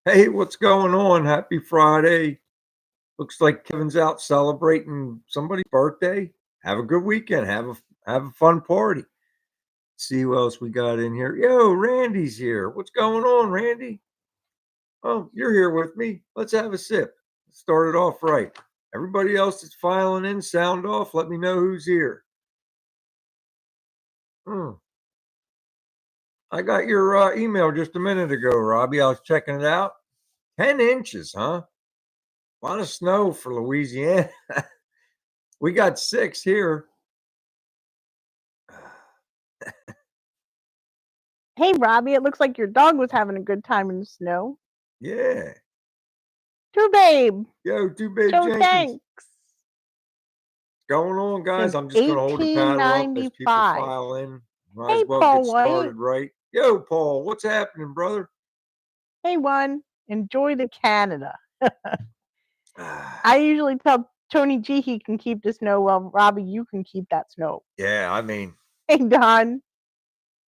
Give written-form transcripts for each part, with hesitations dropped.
Hey, what's going on? Happy Friday. Looks like Kevin's out celebrating somebody's birthday. Have a good weekend. Have a fun party. See who else we got in here. Yo, Randy's here. What's going on, Randy? Oh, you're here with me. Let's have a sip. Start it off right. Everybody else that's filing in, sound off. Let me know who's here. Hmm. I got your email just a minute ago, Robbie. I was checking it out. 10 inches, huh? A lot of snow for Louisiana. We got 6 here. Hey, Robbie, it looks like your dog was having a good time in the snow. Yeah. Too, babe. Yo, Two Babe So Jenkins. thanks. What's going on, guys? Since I'm just going to hold the paddle up as people 1895. file in. Might as Hey, well Paul get White. started right. Yo, Paul, what's happening, brother? Hey, one. Enjoy the Canada. I usually tell Tony G he can keep the snow. Well, Robbie, you can keep that snow. Yeah, I mean, Hey, Don.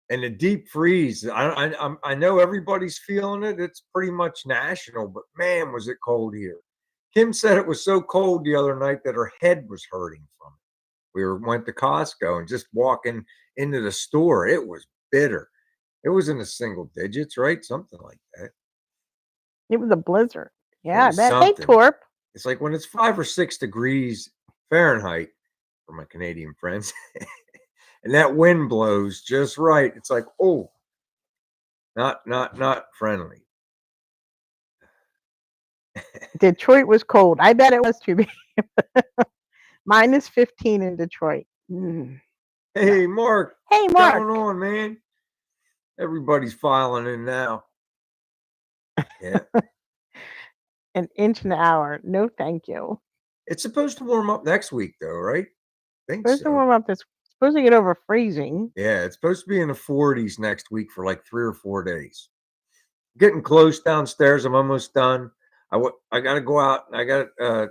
and the deep freeze. I know everybody's feeling it. It's pretty much national, but man, was it cold here. Kim said it was so cold the other night that her head was hurting from it. Went to Costco and just walking into the store, it was bitter. It was in the single digits, right? Something like that. It was a blizzard. It Yeah, I was bet. Hey, something. Torp. It's like when it's 5 or 6 degrees Fahrenheit for my Canadian friends, and that wind blows just right. It's like, oh, not friendly. Detroit was cold. I bet it was too big. Minus 15 in Detroit. Hey, Mark. Hey, What's Mark. going on, man? Everybody's filing in now. Yeah. An inch an hour. No, thank you. It's supposed to warm up next week, though, right? I think Supposed to so. warm up this. Supposed to get over freezing. Yeah, it's supposed to be in the 40s next week for like 3 or 4 days. Getting close downstairs. I'm almost done. I got to go out. I got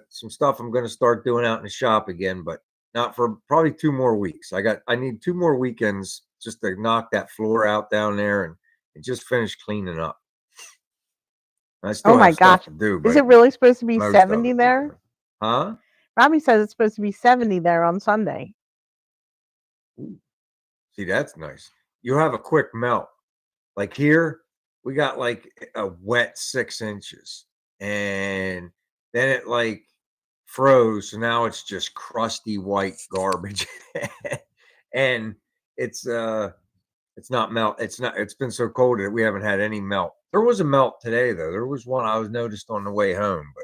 some stuff I'm going to start doing out in the shop again, but not for probably 2 more weeks. I need 2 more weekends just to knock that floor out down there and just finish cleaning up. I still Oh my have stuff gosh. to do, Is but it really supposed to be most of 70 it, there? huh? Robbie says it's supposed to be 70 there on Sunday. See, that's nice. You have a quick melt. Like here, we got like a wet 6 inches, and then it like froze. So now it's just crusty white garbage, and it's it's not melt. It's not. It's been so cold that we haven't had any melt. There was a melt today though. There was one I was noticed on the way home, but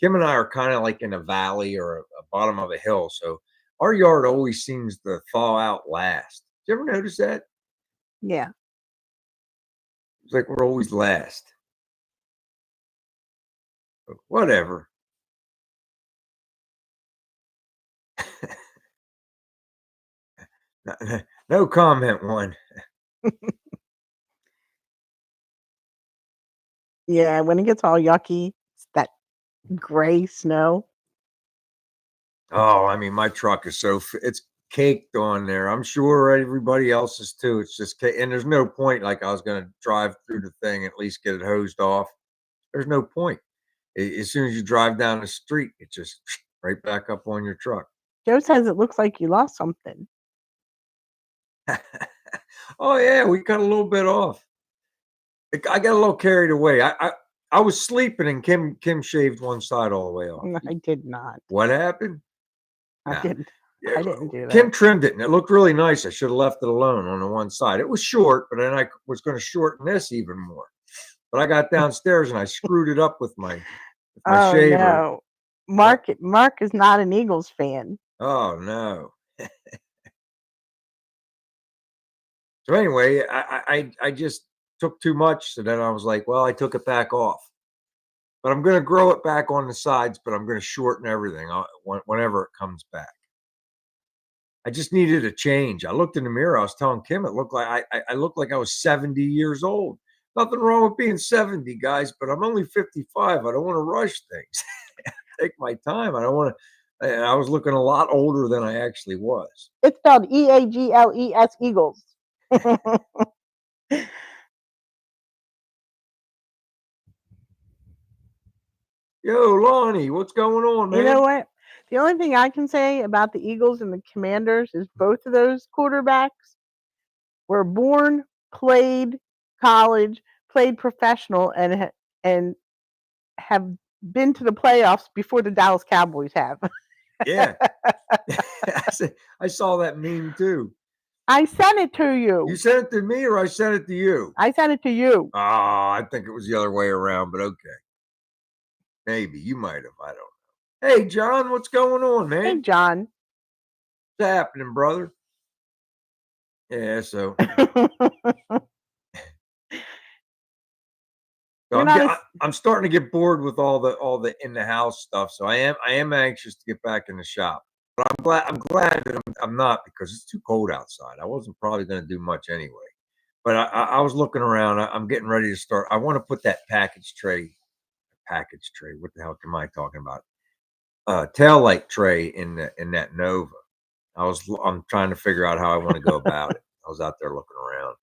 Kim and I are kind of like in a valley or a bottom of a hill, so our yard always seems to thaw out last. Did you ever notice that? Yeah. It's like we're always last. But whatever. No comment one. Yeah, when it gets all yucky, it's that gray snow. Oh, I mean, my truck is it's caked on there. I'm sure everybody else's too. It's just and there's no point. Like I was going to drive through the thing, at least get it hosed off. There's no point. As soon as you drive down the street, it just right back up on your truck. Joe says it looks like you lost something. Oh yeah, we cut a little bit off. I got a little carried away. I was sleeping and Kim shaved one side all the way off. I did not. What happened? I Nah. didn't. Yeah, I didn't do that. Kim trimmed it and it looked really nice. I should have left it alone on the one side. It was short, but then I was going to shorten this even more. But I got downstairs and I screwed it up with my shaver. No. Mark is not an Eagles fan. Oh no. So anyway, I just took too much. So then I was like, well, I took it back off. But I'm going to grow it back on the sides, but I'm going to shorten everything whenever it comes back. I just needed a change. I looked in the mirror. I was telling Kim, it looked like I looked like I was 70 years old. Nothing wrong with being 70, guys, but I'm only 55. I don't want to rush things. Take my time. I don't want to. I was looking a lot older than I actually was. It's spelled Eagles, Eagles. Yo, Lonnie, what's going on, You know man? what? The only thing I can say about the Eagles and the Commanders is both of those quarterbacks were born, played college, played professional, and have been to the playoffs before the Dallas Cowboys have. Yeah. I saw that meme too. I sent it to You you. sent it to me or I sent it to you? I sent it to you. Oh, I think it was the other way around, but okay. Maybe you might have. I don't know. Hey, John, what's going on, Hey, man? John. What's happening, brother? Yeah, so You're not a I'm starting to get bored with all the in the house stuff. So I am anxious to get back in the shop. But I'm glad that I'm not, because it's too cold outside. I wasn't probably going to do much anyway. But I was looking around. I'm getting ready to start. I want to put that package tray. What the hell am I talking about? Tail light tray in that Nova. I'm trying to figure out how I want to go about it. I was out there looking around.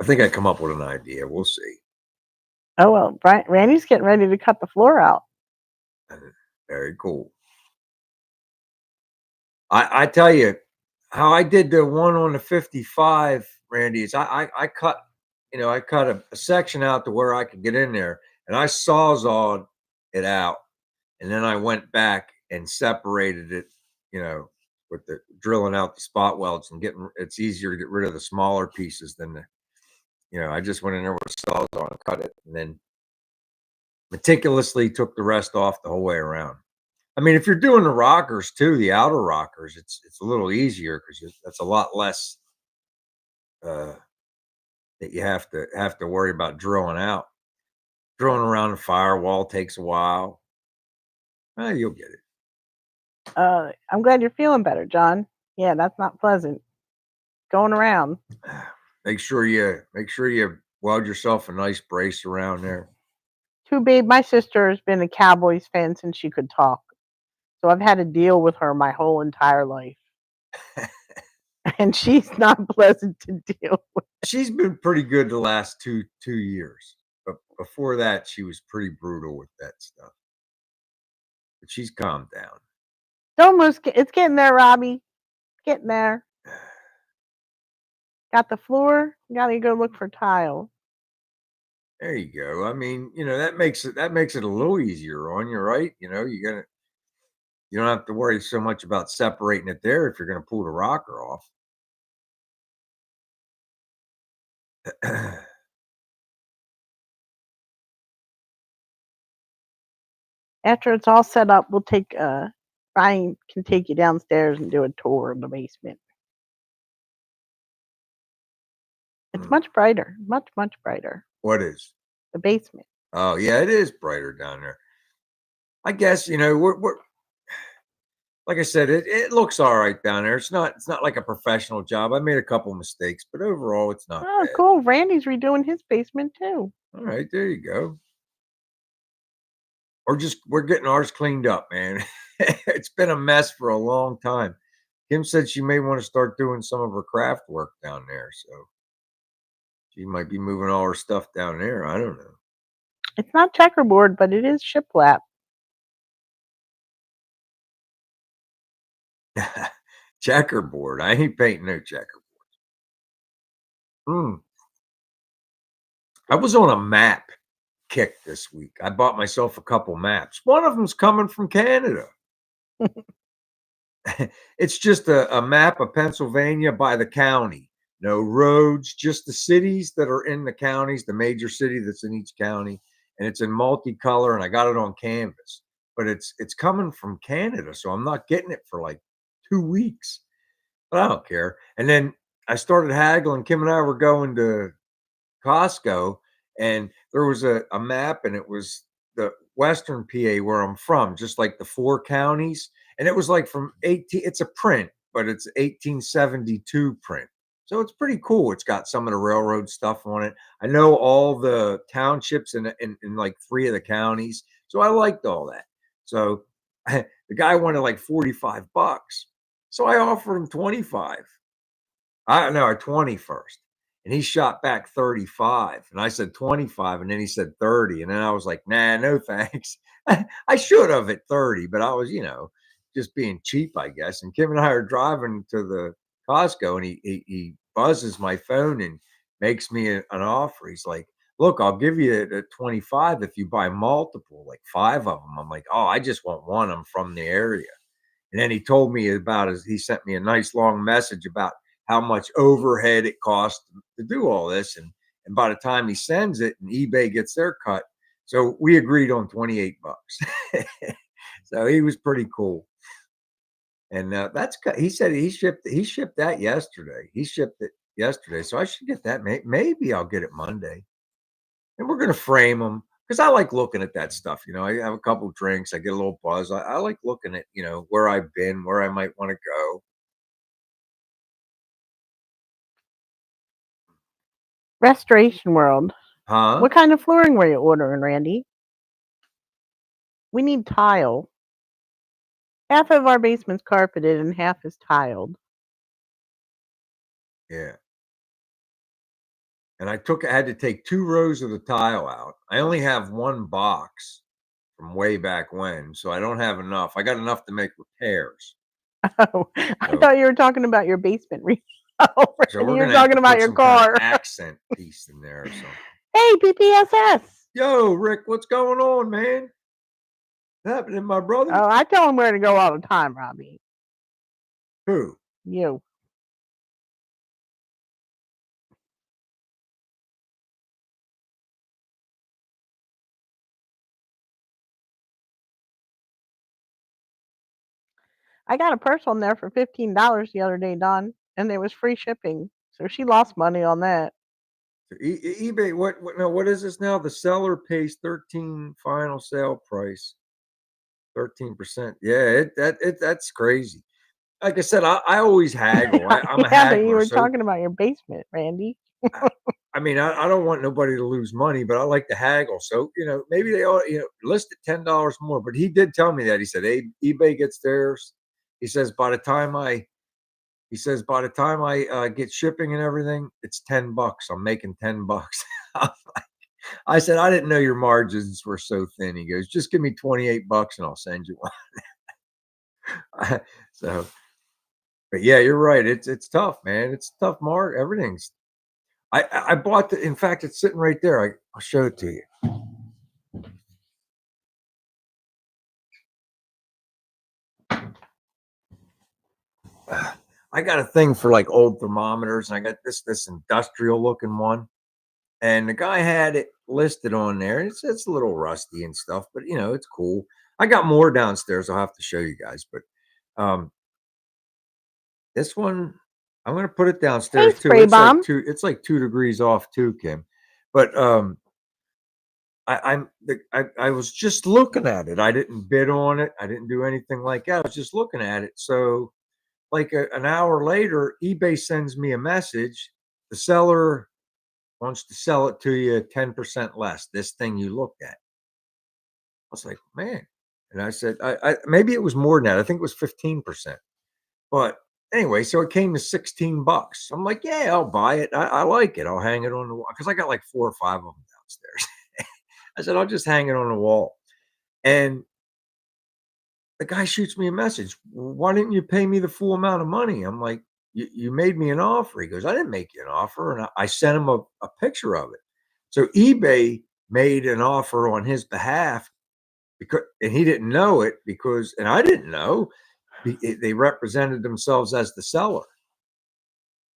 I think I come up with an idea. We'll see. Oh well, Randy's getting ready to cut the floor out. Very cool. I tell you how I did the one on the 55, Randy, is I cut, I cut a section out to where I could get in there, and I sawzalled it out, and then I went back and separated it, with the drilling out the spot welds and it's easier to get rid of the smaller pieces than I just went in there with a sawzall and cut it, and then meticulously took the rest off the whole way around. I mean, if you're doing the rockers too, the outer rockers, it's a little easier because that's a lot less uh, that you have to worry about drilling out. Drilling around the firewall takes a while. You'll get it. I'm glad you're feeling better, John. Yeah, that's not pleasant. Going around. Make sure you weld yourself a nice brace around there. Too bad my sister has been a Cowboys fan since she could talk. So I've had to deal with her my whole entire life. And she's not pleasant to deal with. She's been pretty good the last two years, but before that, she was pretty brutal with that stuff. But she's calmed down. It's getting there, Robbie. Getting there. Got the floor. Gotta go look for tile. There you go. I mean, that makes it a little easier on you, right? You don't have to worry so much about separating it there if you're going to pull the rocker off. After it's all set up, we'll take Ryan can take you downstairs and do a tour of the basement. It's much brighter. Much, much brighter. What is? The basement. Oh, yeah, it is brighter down there. I guess, we're like I said, it looks all right down there. It's not like a professional job. I made a couple mistakes, but overall it's not Oh, bad. cool. Randy's redoing his basement too. All right, there you go. We're getting ours cleaned up, man. It's been a mess for a long time. Kim said she may want to start doing some of her craft work down there, so she might be moving all her stuff down there. I don't know. It's not checkerboard, but it is shiplap. Checkerboard. I ain't painting no checkerboard. I was on a map kick this week. I bought myself a couple maps. One of them's coming from Canada. It's just a map of Pennsylvania by the county. No roads, just the cities that are in the counties, the major city that's in each county, and it's in multicolor. And I got it on canvas, but it's coming from Canada, so I'm not getting it for like 2 weeks. But I don't care. And then I started haggling. Kim and I were going to Costco, and there was a map, and it was the Western PA where I'm from, just like the four counties. And it was like from 18, it's a print, but it's 1872 print. So it's pretty cool. It's got some of the railroad stuff on it. I know all the townships in like three of the counties. So I liked all that. So the guy wanted like $45. So I offered him 25. I know, 20 first. and he shot back 35, and I said 25, and then he said 30, and then I was like, nah, no thanks. I should have at 30, but I was, just being cheap, I guess. And Kim and I are driving to the Costco, and he buzzes my phone and makes me an offer. He's like, look, I'll give you the 25 if you buy multiple, like 5 of them. I'm like, oh, I just want one. I'm from the area. And then he told me about he sent me a nice long message about how much overhead it costs to do all this. And by the time he sends it and eBay gets their cut, so we agreed on 28 bucks. So he was pretty cool. And he said he shipped that yesterday. He shipped it yesterday. So I should get that. Maybe I'll get it Monday. And we're gonna frame them because I like looking at that stuff. I have a couple drinks, I get a little buzz. I like looking at where I've been, where I might want to go. Restoration World. Huh? What kind of flooring were you ordering, Randy? We need tile. Half of our basement's carpeted and half is tiled. Yeah. And I had to take 2 rows of the tile out. I only have 1 box from way back when, so I don't have enough. I got enough to make repairs. Oh, I thought you were talking about your basement remodel. So we're You're gonna have talking to about put your some kind car. of accent piece in there or something. Hey, PPSS. Yo, Rick, what's going on, man? What's happening, my brother? Oh, I tell him where to go all the time, Robbie. Who? You. I got a purse on there for $15 the other day, Don, and there was free shipping. So she lost money on that. eBay, what is this now? The seller pays 13 final sale price, 13%. Yeah, that's crazy. Like I said, I always haggle. I'm a Yeah, but you haggler, were so talking about your basement, Randy. I don't want nobody to lose money, but I like to haggle. So maybe they ought list it $10 more. But he did tell me that. He said, "Hey, eBay gets theirs." He says by the time I get shipping and everything, it's $10. I'm making $10. I said, I didn't know your margins were so thin. He goes, just give me 28 bucks and I'll send you one. So, but yeah, you're right. It's tough, man. It's tough, Mark. Everything's. I bought the. In fact, it's sitting right there. I'll show it to you. I got a thing for like old thermometers, and I got this industrial looking one, and the guy had it listed on there. It's a little rusty and stuff, but it's cool. I got more downstairs. I'll have to show you guys, but this one I'm gonna put it Hey, downstairs too. Spray Bomb. It's like 2 degrees off too, Kim. But I was just looking at it. I didn't bid on it. I didn't do anything like that. I was just looking at it. So like an hour later, eBay sends me a message. The seller wants to sell it to you 10% less. This thing you looked at. I was like, man. And I said, maybe it was more than that. I think it was 15%. But anyway, so it came to 16 bucks. I'm like, yeah, I'll buy it. I like it. I'll hang it on the wall because I got like 4 or 5 of them downstairs. I said, I'll just hang it on the wall. And the guy shoots me a message. Why didn't you pay me the full amount of money? I'm like, you made me an offer. He goes, I didn't make you an offer. And I sent him a picture of it. So eBay made an offer on his behalf and he didn't know it and I didn't know they represented themselves as the seller.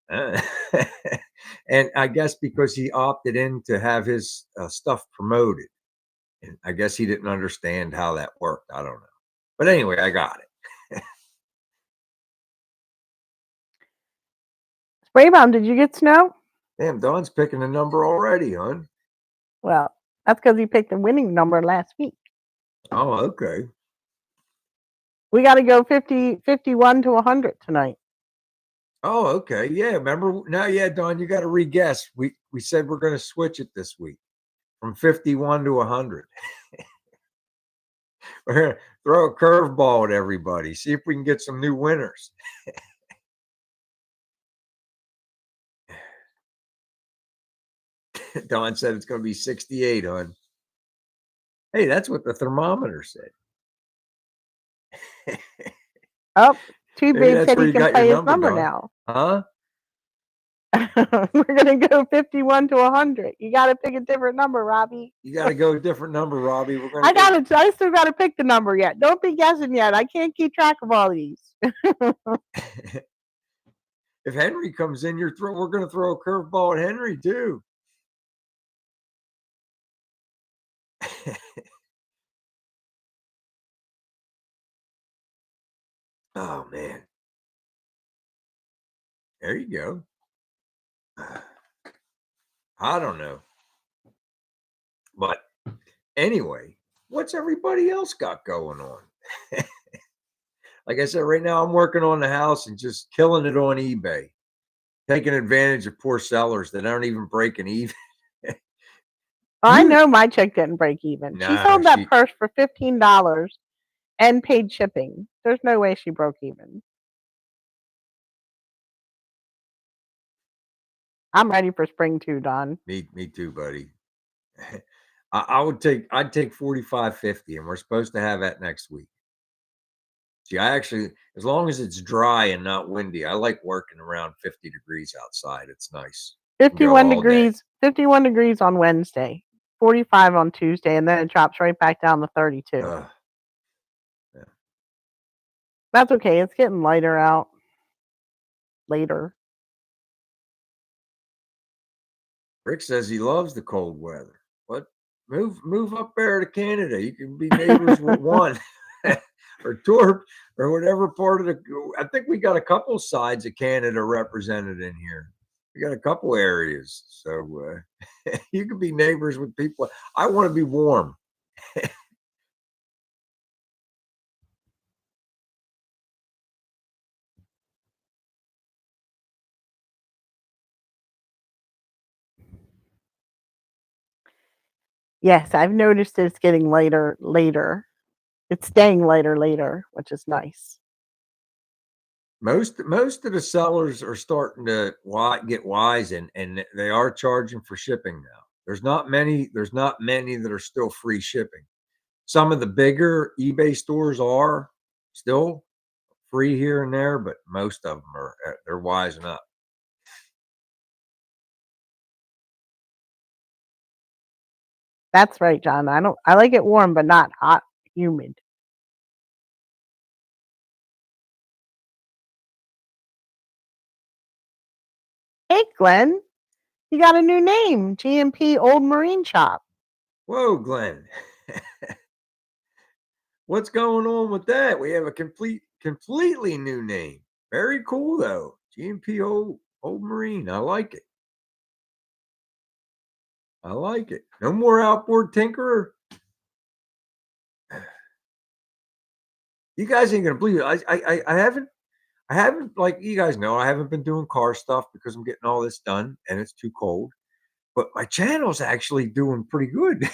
And I guess because he opted in to have his stuff promoted. And I guess he didn't understand how that worked. I don't know. But anyway, I got it. Spray Bomb, did you get snow? Damn, Don's picking a number already, hon. Well, that's because he picked the winning number last week. Oh, okay. We got to go 51 to 100 tonight. Oh, okay. Yeah, remember now? Yeah, Don, you got to re-guess. We said we're going to switch it this week from 51 to 100. We're going to throw a curveball at everybody. See if we can get some new winners. Dawn said it's going to be 68 on. Hey, that's what the thermometer said. Oh, Two Maybe Babe that's said where he you can got your play his number, number Dawn. now. Huh? We're gonna go 51 to 100. You gotta pick a different number, Robbie. You got to go a different number, Robbie. We're going I to go. gotta. I still gotta pick the number yet. Don't be guessing yet. I can't keep track of all these. If Henry comes in, we're going to throw a curveball at Henry too. Oh man, there you go. I don't know, but anyway, what's everybody else got going on? Like I said, right now I'm working on the house and just killing it on eBay, taking advantage of poor sellers that aren't even breaking even. I know my chick didn't break even. She Nah, sold that purse for $15 and paid shipping. There's no way she broke even. I'm ready for spring too, Don. Me too, buddy. I'd take 45.50, and we're supposed to have that next week. See, I actually, as long as it's dry and not windy, I like working around 50 degrees outside. It's nice. 51 degrees. 51 degrees on Wednesday. 45 on Tuesday, and then it drops right back down to 32. Yeah. That's okay. It's getting lighter out later. Rick says he loves the cold weather. But move up there to Canada. You can be neighbors with one or Torp or whatever part of the. I think we got a couple sides of Canada represented in here. We got a couple areas, so you can be neighbors with people. I want to be warm. Yes, I've noticed it's getting lighter later. It's staying lighter later, which is nice. Most of the sellers are starting to get wise, and they are charging for shipping now. There's not many that are still free shipping. Some of the bigger eBay stores are still free here and there, but most of them are they're wising up. That's right, John. I like it warm, but not hot, humid. Hey, Glenn, you got a new name, GMP Old Marine Shop. Whoa, Glenn. What's going on with that? We have a completely new name. Very cool though. GMP Old Marine. I like it. I like it. No more outboard tinkerer. You guys ain't gonna believe it. I haven't, like you guys know, I haven't been doing car stuff because I'm getting all this done and it's too cold. But my channel's actually doing pretty good.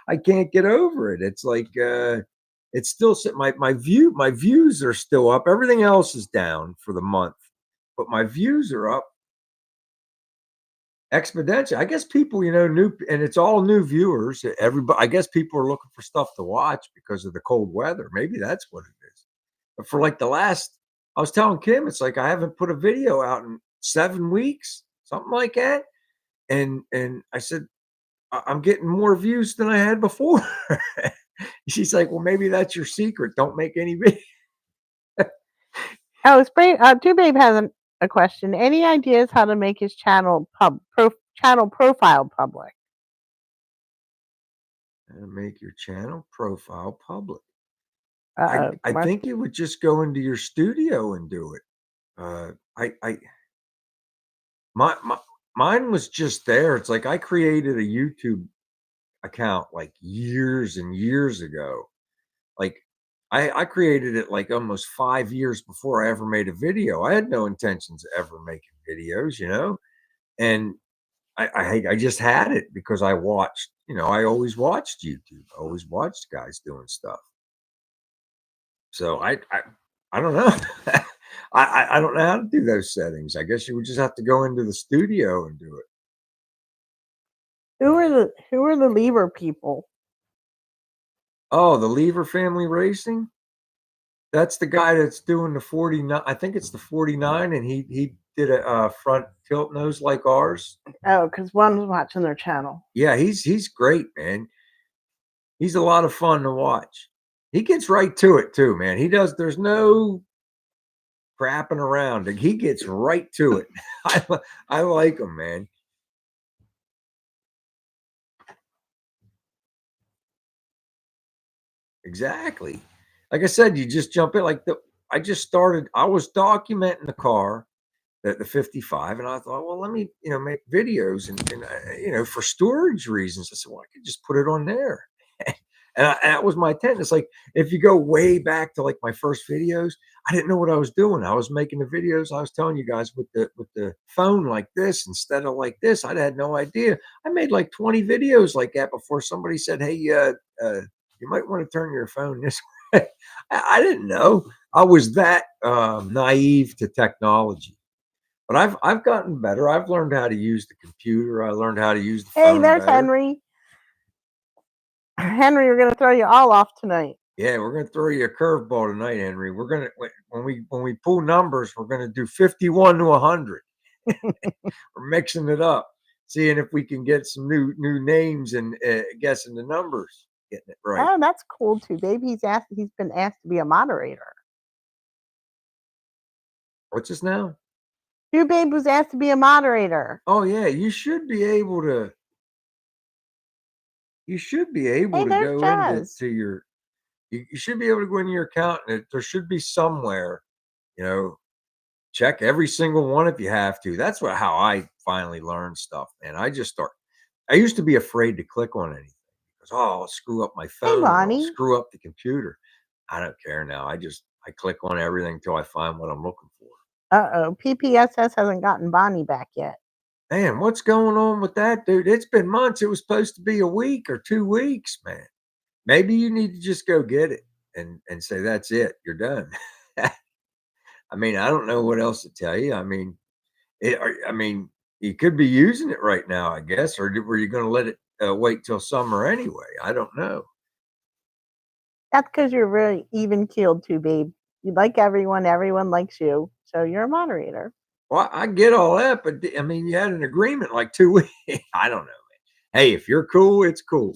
I can't get over it. It's like it's still my views are still up. Everything else is down for the month, but my views are up exponentially. I guess people, new, and it's all new viewers. Everybody, I guess people are looking for stuff to watch because of the cold weather. Maybe that's what it is. But for like I was telling Kim, it's like I haven't put a video out in 7 weeks, something like that. And I said, I'm getting more views than I had before. She's like, well, maybe that's your secret. Don't make any videos. Oh, Two Babe has a question. Any ideas how to make his channel channel profile public? And make your channel profile public. Uh-oh. I think you would just go into your studio and do it. Mine was just there. It's like I created a YouTube account like years and years ago. Like I created it like almost 5 years before I ever made a video. I had no intentions of ever making videos, and I just had it because I watched. I always watched YouTube. I always watched guys doing stuff. So I don't know. I don't know how to do those settings. I guess you would just have to go into the studio and do it. Who are the Lever people? Oh, the Lever Family Racing? That's the guy that's doing the 49. I think it's the 49, and he did a front tilt nose like ours. Oh, because one was watching their channel. Yeah, he's great, man. He's a lot of fun to watch. He gets right to it too, man. He does. There's no crapping around. He gets right to it. I like him, man. Exactly. Like I said, you just jump in. I just started. I was documenting the car, the 55, and I thought, well, let me make videos and for storage reasons. I said, well, I could just put it on there. And that was my intent. It's like if you go way back to like my first videos, I didn't know what I was doing. I was making the videos. I was telling you guys with the phone like this instead of like this. I had no idea. I made like 20 videos like that before somebody said, "Hey, you might want to turn your phone this way." I didn't know. I was that naive to technology. But I've gotten better. I've learned how to use the computer. I learned how to use the Hey, phone there's better. Henry. Henry, we're gonna throw you all off tonight. Yeah, we're gonna throw you a curveball tonight, Henry. We're gonna when we pull numbers, we're gonna do 51 to 100. We're mixing it up, seeing if we can get some new names and guessing the numbers, getting it right. Oh, that's cool too, babe. He's been asked to be a moderator. What's this now? Two Babe was asked to be a moderator. Oh yeah, you should be able to. You should be able Hey, to there's go into Jazz. your. You should be able to go into your account, and there should be somewhere, check every single one if you have to. That's how I finally learned stuff, man. I used to be afraid to click on anything because I'll screw up my phone or I'll Bonnie. screw up the computer. I don't care now. I click on everything until I find what I'm looking for. PPSS hasn't gotten Bonnie back yet. Man, what's going on with that, dude? It's been months. It was supposed to be a week or 2 weeks, man. Maybe you need to just go get it and say that's it. You're done. I mean, I don't know what else to tell you. I mean, you could be using it right now, I guess, or were you going to let it wait till summer anyway? I don't know. That's because you're really even keeled too, babe. You like everyone likes you, so you're a moderator. Well, I get all that, but I mean, you had an agreement like 2 weeks. I don't know, man. Hey, if you're cool, it's cool.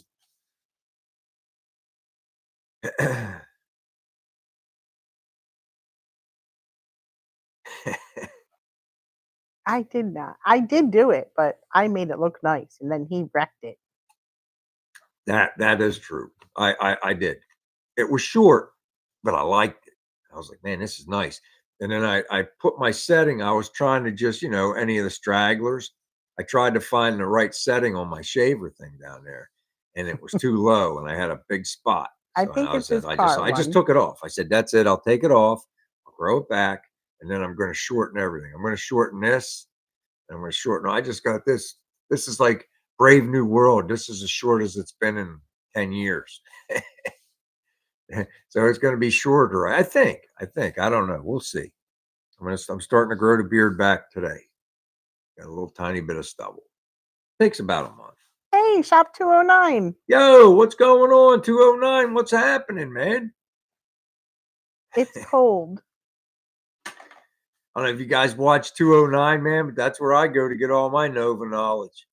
I did not. I did do it, but I made it look nice, and then he wrecked it. That is true. I did. It was short, but I liked it. I was like, man, this is nice. And then I put my setting. I was trying to just, any of the stragglers. I tried to find the right setting on my shaver thing down there, and it was too low, and I had a big spot. I So think I it's said, his car I just one. took it off. I said, that's it. I'll take it off. I'll grow it back, and then I'm going to shorten everything. I'm going to shorten this, and I'm going to shorten. I just got this. This is like Brave New World. This is as short as it's been in 10 years. So it's going to be shorter. I think. I don't know. We'll see. I'm starting to grow the beard back today. Got a little tiny bit of stubble. Takes about a month. Hey, Shop 209. Yo, what's going on? 209. What's happening, man? It's cold. I don't know if you guys watch 209, man, but that's where I go to get all my Nova knowledge.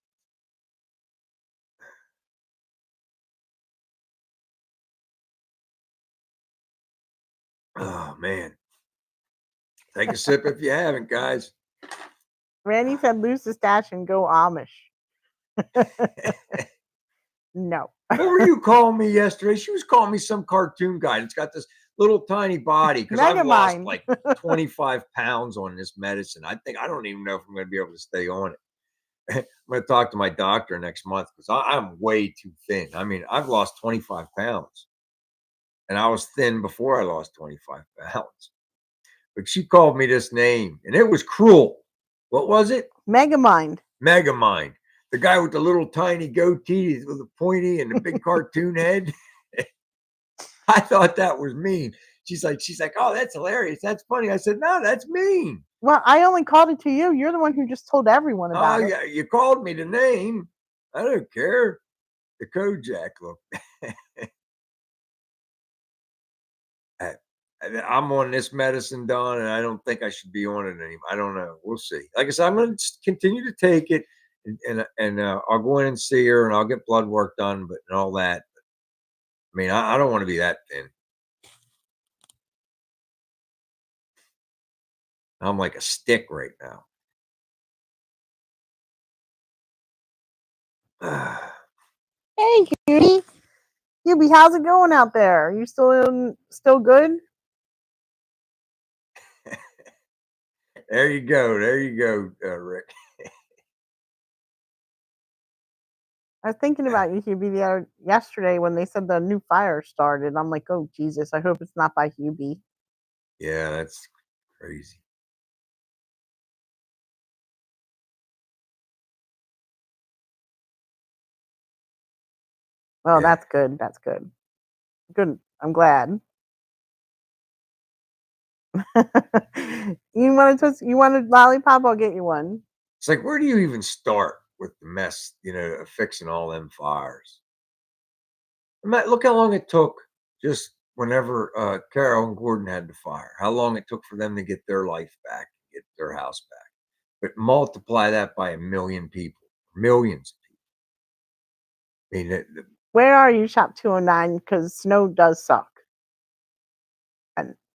Oh man. Take a sip if you haven't, guys. Randy said lose the stash and go Amish. No. What were you calling me yesterday? She was calling me some cartoon guy. It's got this little tiny body because I've lost like 25 pounds on this medicine. I don't even know if I'm going to be able to stay on it. I'm going to talk to my doctor next month because I'm way too thin. I mean, I've lost 25 pounds and I was thin before I lost 25 pounds. But she called me this name and it was cruel. What was it? Megamind. Megamind. The guy with the little tiny goatee with the pointy and the big cartoon head. I thought that was mean. She's like, oh, that's hilarious. That's funny. I said, no, that's mean. Well, I only called it to you. You're the one who just told everyone about it. Yeah, you called me the name. I don't care. The Kojak look. I, I'm on this medicine, Don, and I don't think I should be on it anymore. I don't know. We'll see. Like I said, I'm going to continue to take it, and I'll go in and see her, and I'll get blood work done, but and all that. I mean, I don't want to be that thin. I'm like a stick right now. Hey, cutie. Hubie, how's it going out there? Are you still good? There you go. There you go, Rick. I was thinking about you, Hubie, yesterday when they said the new fire started. I'm like, oh Jesus, I hope it's not by Hubie. Yeah, that's crazy. Well, Yeah. that's good. That's good. Good. I'm glad. You want a lollipop? I'll get you one. It's like, where do you even start with the mess, of fixing all them fires? Matt, look how long it took just whenever Carol and Gordon had the fire, how long it took for them to get their life back, get their house back. But multiply that by a million people, millions of people. I mean, Where are you, Shop 209? Because snow does suck.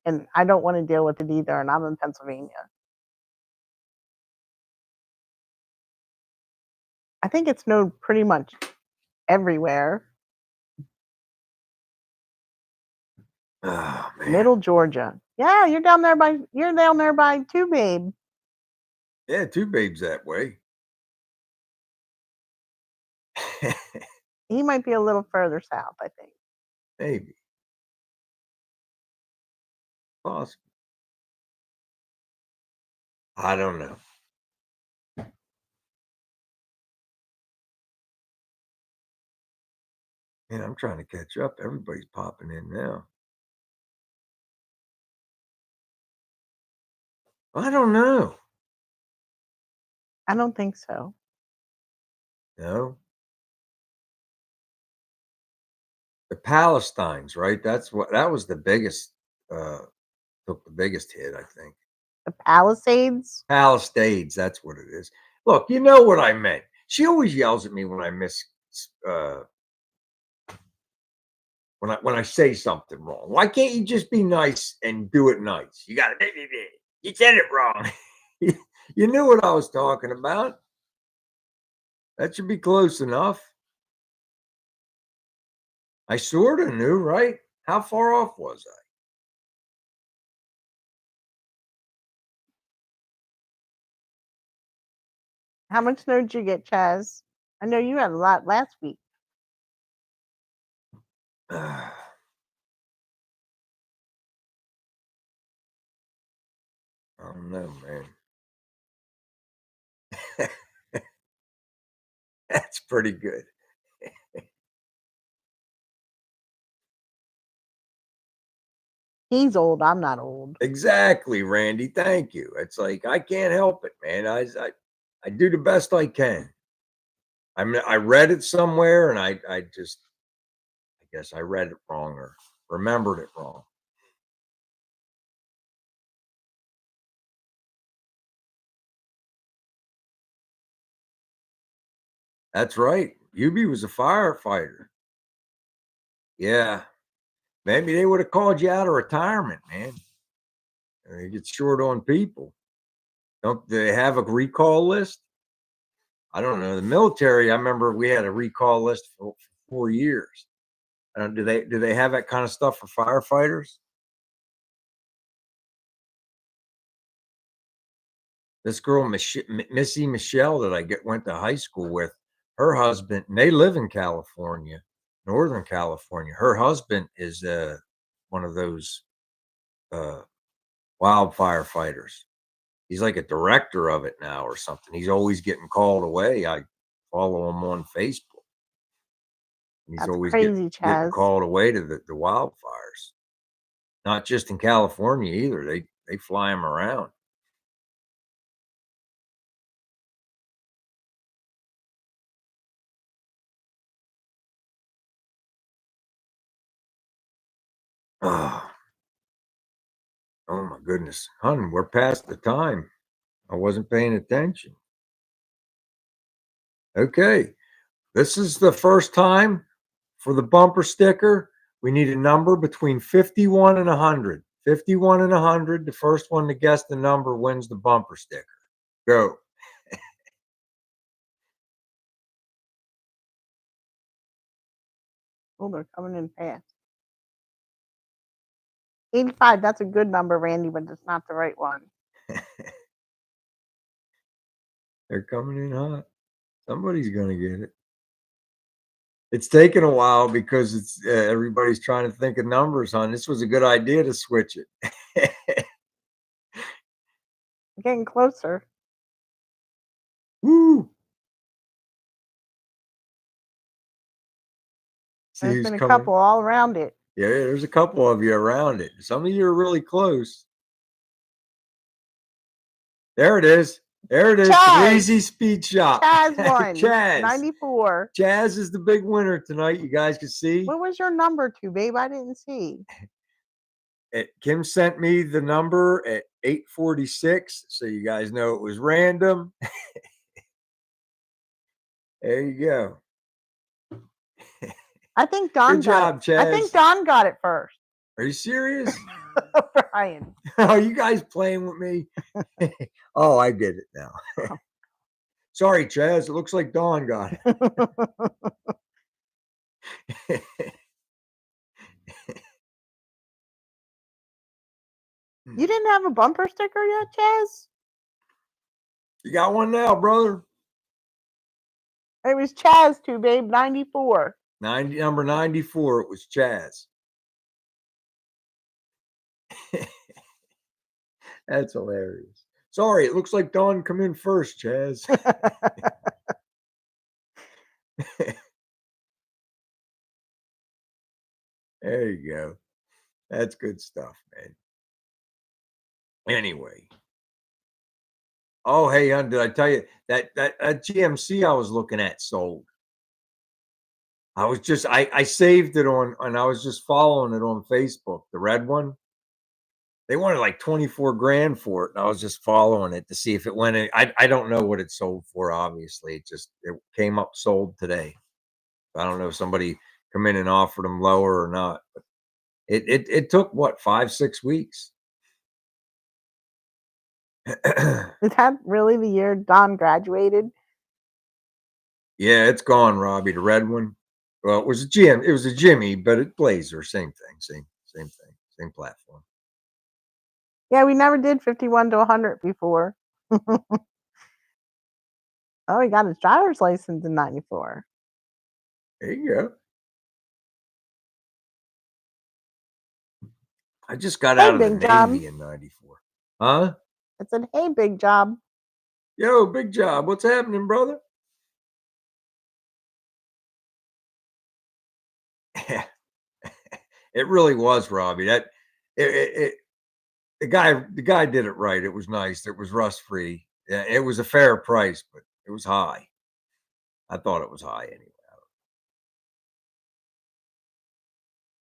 And I don't want to deal with it either. And I'm in Pennsylvania. I think it snowed pretty much everywhere. oh man, Middle Georgia. Yeah, you're down there by too, babe. yeah, two babes that way. He might be a little further south, I think. Maybe possible. I don't know. Man, I'm trying to catch up. Everybody's popping in now. I don't know. I don't think so. No, the Palestines, right? That was the biggest. Took the biggest hit, I think. The Palisades? Palisades, that's what it is. Look, you know what I meant. She always yells at me when I miss uh when I say something wrong. Why can't you just be nice and do it nice? You gotta you said it wrong. You knew what I was talking about. That should be close enough. I sort of knew, right? How far off was I? How much snow did you get, Chaz? I know you had a lot last week. I don't know, man. That's pretty good. He's old. I'm not old. Exactly, Randy. Thank you. It's like I can't help it, man. I do the best I can. I mean, I read it somewhere, and I guess I read it wrong or remembered it wrong. That's right. Hubie was a firefighter. Yeah, maybe they would have called you out of retirement, man. They get short on people. Don't they have a recall list? I don't know. The military, I remember we had a recall list for 4 years. Do they have that kind of stuff for firefighters? This girl, Missy Michelle, that I went to high school with, her husband, and they live in California, Northern California. Her husband is one of those uh, wildfire fighters. He's like a director of it now or something. He's always getting called away. I follow him on Facebook. He's That's always crazy, getting Chaz. called away to the wildfires. Not just in California either. They fly him around. Oh, oh my goodness. Hun, we're past the time. I wasn't paying attention. Okay. This is the first time for the bumper sticker. We need a number between 51 and 100. 51 and 100. The first one to guess the number wins the bumper sticker. Go. Oh, they're coming in fast. 85, that's a good number, Randy, but it's not the right one. They're coming in hot. Somebody's going to get it. It's taken a while because it's everybody's trying to think of numbers, hon. This was a good idea to switch it. Getting closer. Woo! See There's who's been a coming. couple all around it. Yeah, there's a couple of you around it. Some of you are really close. There it is. There it is. Chaz. Easy speed shot. Chaz won. Chaz. 94. Chaz is the big winner tonight. You guys can see. What was your number to, babe? I didn't see. Kim sent me the number at 8:46, so you guys know it was random. There you go. I think Don Good job, got it. Chaz. I think Don got it first. Are you serious? Brian. Are you guys playing with me? Oh, I get it now. Sorry, Chaz. It looks like Dawn got it. You didn't have a bumper sticker yet, Chaz? You got one now, brother. It was Chaz too, babe. 94. Number 94. It was Chaz. That's hilarious. Sorry, it looks like Dawn come in first, Chaz. There you go. That's good stuff, man. Anyway. Oh, hey, hon, did I tell you that GMC I was looking at sold? I was just I saved it on and I was just following it on Facebook, the red one. They wanted like 24 grand for it, and I was just following it to see if it went in. I don't know what it sold for, obviously. It came up sold today. I don't know if somebody come in and offered them lower or not, but it took what 5-6 weeks. Is that really the year Don graduated? Yeah, it's gone, Robbie. The red one. Well, it was a Jimmy, but it Blazer, same thing, same platform. Yeah, we never did 51 to 100 before. Oh, he got his driver's license in 94. There you go. I just got out of the Navy in 94. Huh? I said, hey, big job. Yo, big job. What's happening, brother? It really was, Robbie. The guy did it right. It was nice. It was rust free. It was a fair price, but it was high. I thought it was high anyway.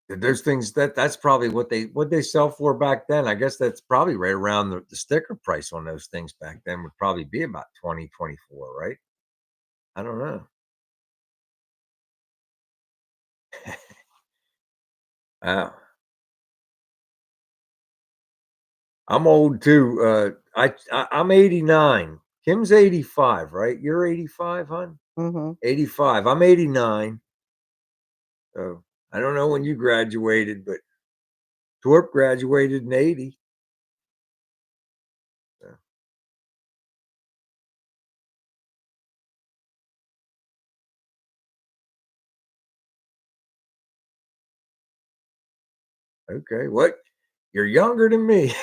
There's things that's probably what they sell for back then. I guess that's probably right around the sticker price on those things back then would probably be about 20, 24, right? I don't know. Wow. I'm old too. I'm 89. Kim's 85, right? You're 85, hon? Mm-hmm. 85. I'm 89. So I don't know when you graduated, but Torp graduated in 80. So. Okay, what? You're younger than me.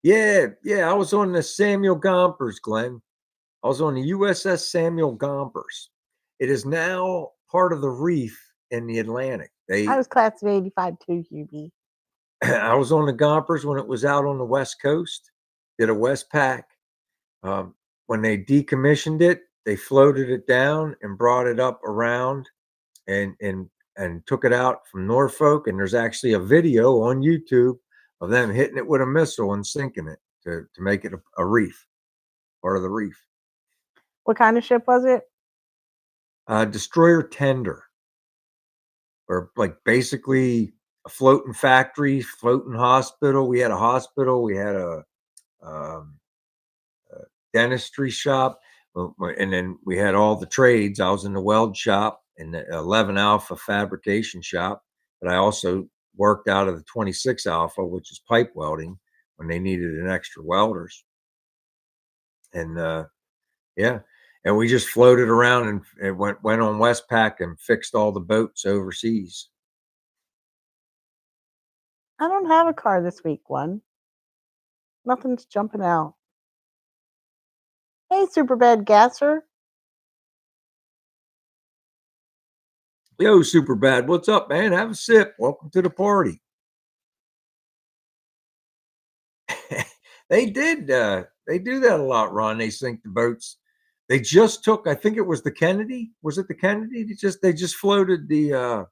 Yeah, I was on the Samuel Gompers, Glenn. I was on the USS Samuel Gompers. It is now part of the reef in the Atlantic. I was class of 85 too, Hubie. I was on the Gompers when it was out on the West Coast, did a West Pack. When they decommissioned it, they floated it down and brought it up around and took it out from Norfolk. And there's actually a video on YouTube of them hitting it with a missile and sinking it to make it a reef, part of the reef. What kind of ship was it? Destroyer tender, or like basically a floating factory, floating hospital. We had a hospital. We had um, a dentistry shop, and then we had all the trades. I was in the weld shop and the 11 Alpha fabrication shop, but I also worked out of the 26 Alpha, which is pipe welding, when they needed an extra welders. And yeah, and we just floated around and went on Westpac and fixed all the boats overseas. I don't have a car this week, one. Nothing's jumping out. Hey, Superbad Gasser. Yo, super bad. What's up, man? Have a sip. Welcome to the party. They did. They do that a lot, Ron. They sink the boats. They just took. I think it was the Kennedy. Was it the Kennedy? They just floated the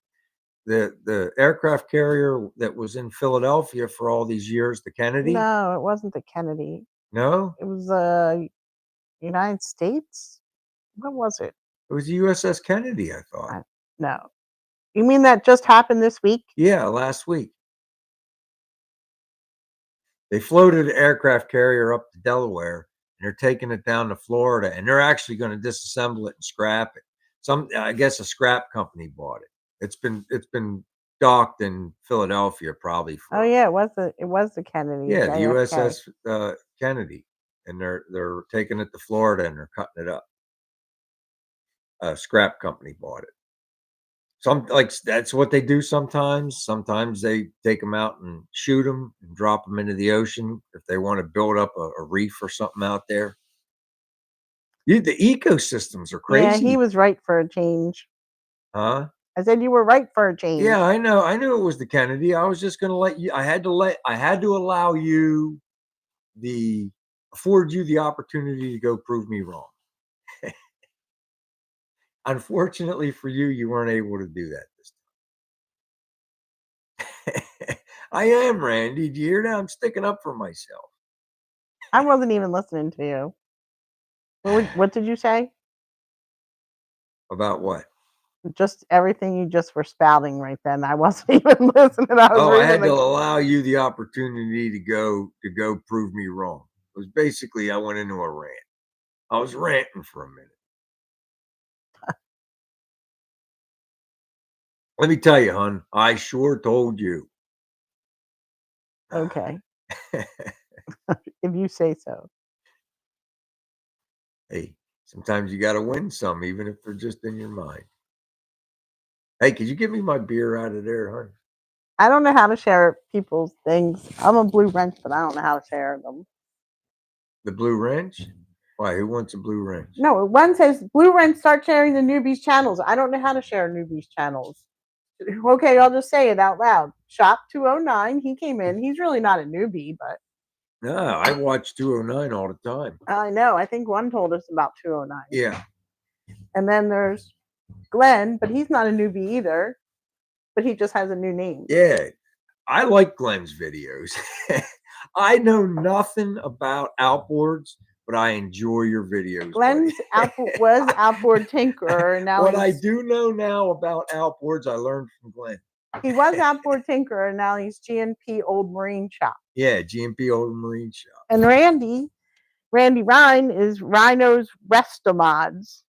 aircraft carrier that was in Philadelphia for all these years. The Kennedy. No, it wasn't the Kennedy. No, It was United States. What was it? it was the USS Kennedy. I thought. No. You mean that just happened this week? Yeah, last week. They floated an aircraft carrier up to Delaware, and they're taking it down to Florida, and they're actually going to disassemble it and scrap it. I guess, a scrap company bought it. It's been docked in Philadelphia probably for. Oh yeah, it was the Kennedy. Yeah, the JFK. USS Kennedy, and they're taking it to Florida and they're cutting it up. A scrap company bought it. That's what they do sometimes. Sometimes they take them out and shoot them and drop them into the ocean if they want to build up a reef or something out there. The ecosystems are crazy. Yeah, he was right for a change. Huh? I said you were right for a change. Yeah, I know. I knew it was the Kennedy. I was just going to let you. I had to allow you afford you the opportunity to go prove me wrong. Unfortunately for you, you weren't able to do that this time. I am, Randy. Do you hear that? I'm sticking up for myself. I wasn't even listening to you. What did you say? About what? Just everything you just were spouting right then. I wasn't even listening. I had to allow you the opportunity to go prove me wrong. It was basically, I went into a rant. I was ranting for a minute. Let me tell you, hon, I sure told you. Okay. If you say so. Hey, sometimes you got to win some, even if they're just in your mind. Hey, could you give me my beer out of there, hon? I don't know how to share people's things. I'm a blue wrench, but I don't know how to share them. The blue wrench? Why? Who wants a blue wrench? No, one says blue wrench, start sharing the newbies channels. I don't know how to share newbies channels. Okay, I'll just say it out loud. Shop 209. He came in. He's really not a newbie, but No, I watch 209 all the time. I know. I think one told us about 209. Yeah. And then there's Glenn, but he's not a newbie either. But he just has a new name. Yeah. I like Glenn's videos. I know nothing about outboards, but I enjoy your videos. Glenn's was outboard tinkerer. And now what I do know now about outboards, I learned from Glenn. He was outboard tinkerer, and now he's GNP Old Marine Shop. Yeah, GNP Old Marine Shop. And Randy Rhine is Rhino's Restomods.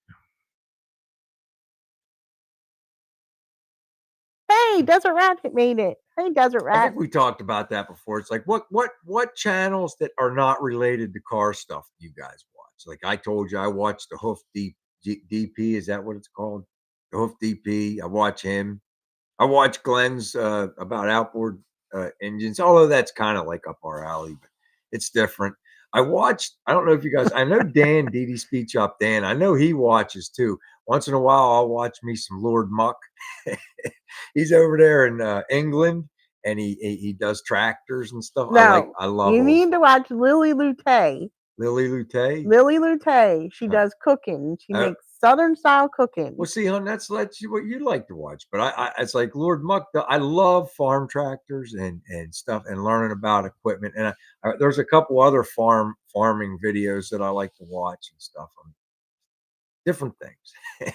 Hey, Desert Rat made it. Hey, Desert Rat. I think we talked about that before. It's like what channels that are not related to car stuff do you guys watch? Like I told you, I watched the Hoof DP. Is that what it's called? The Hoof DP. I watch him. I watch Glenn's about outboard engines, although that's kind of like up our alley, but it's different. I don't know if you guys, I know Dan, DD Speed Shop Dan, I know he watches too. Once in a while, I'll watch me some Lord Muck. He's over there in England, and he does tractors and stuff. No, I love you him. need to watch Lily Lute. Lily Lute. Lily Lute. She does cooking. She makes Southern style cooking. Well, see, hon, that's what you like to watch. But it's like Lord Muck. I love farm tractors and stuff and learning about equipment. And there's a couple other farming videos that I like to watch and stuff on different things.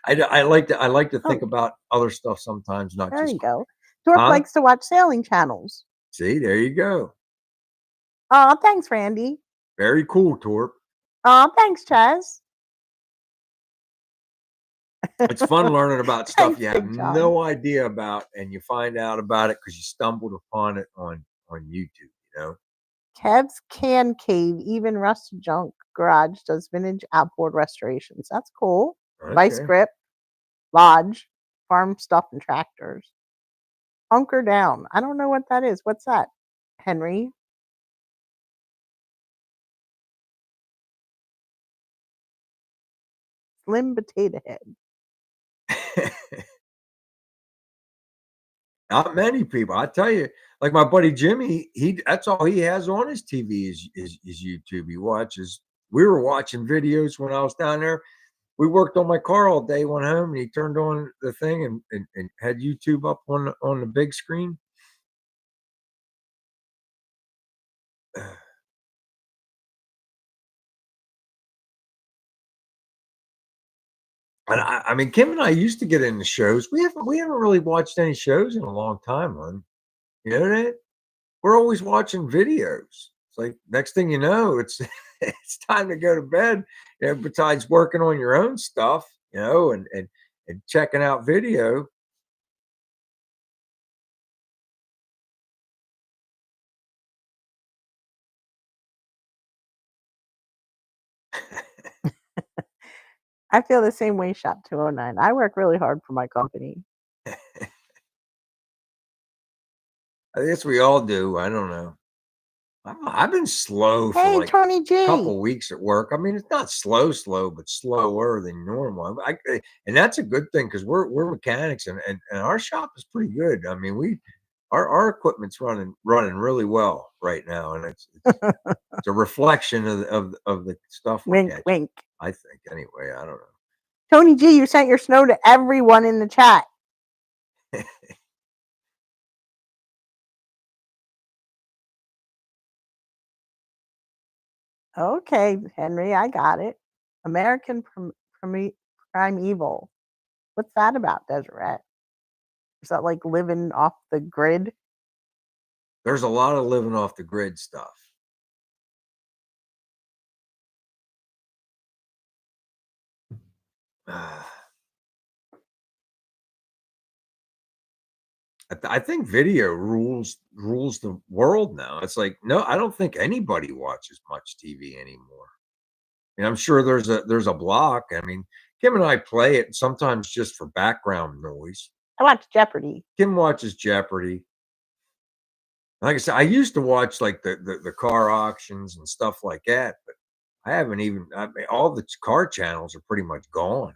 I like to think about other stuff sometimes, not there just. you go. Dork likes to watch sailing channels. See, there you go. Oh, thanks, Randy. Very cool, Torp. Oh, thanks, Chaz. It's fun learning about stuff you have no idea about, and you find out about it because you stumbled upon it on YouTube. Kev's Can Cave, even Rusty Junk Garage does vintage outboard restorations. That's cool. Okay. Vice Grip, Lodge, farm stuff and tractors. Hunker Down. I don't know what that is. What's that, Henry? Slim Potato Head. Not many people. I tell you, like my buddy Jimmy, that's all he has on his TV is YouTube. He watches. We were watching videos when I was down there. We worked on my car all day, went home, and he turned on the thing and had YouTube up on the big screen. And I mean, Kim and I used to get into shows. We haven't really watched any shows in a long time, hon. You know that? We're always watching videos. It's like next thing you know, it's it's time to go to bed. Besides working on your own stuff, and checking out video. I feel the same way, Shop 209. I work really hard for my company. I guess we all do. I don't know. I've been slow for like Tony G. a couple weeks at work. I mean, it's not slow, but slower than normal. And that's a good thing because we're mechanics and our shop is pretty good. I mean, our equipment's running really well right now, and it's a reflection of the stuff. Wink, wink. I think anyway. I don't know. Tony G, you sent your snow to everyone in the chat. Okay, Henry, I got it. American Primeval. What's that about, Deseret? Is that like living off the grid? There's a lot of living off the grid stuff. I think video rules the world now. It's like, no, I don't think anybody watches much TV anymore. And I'm sure there's a block. I mean, Kim and I play it sometimes just for background noise. I watch Jeopardy. Kim watches Jeopardy. Like I said, I used to watch like the car auctions and stuff like that, but I haven't even. I mean, all the car channels are pretty much gone.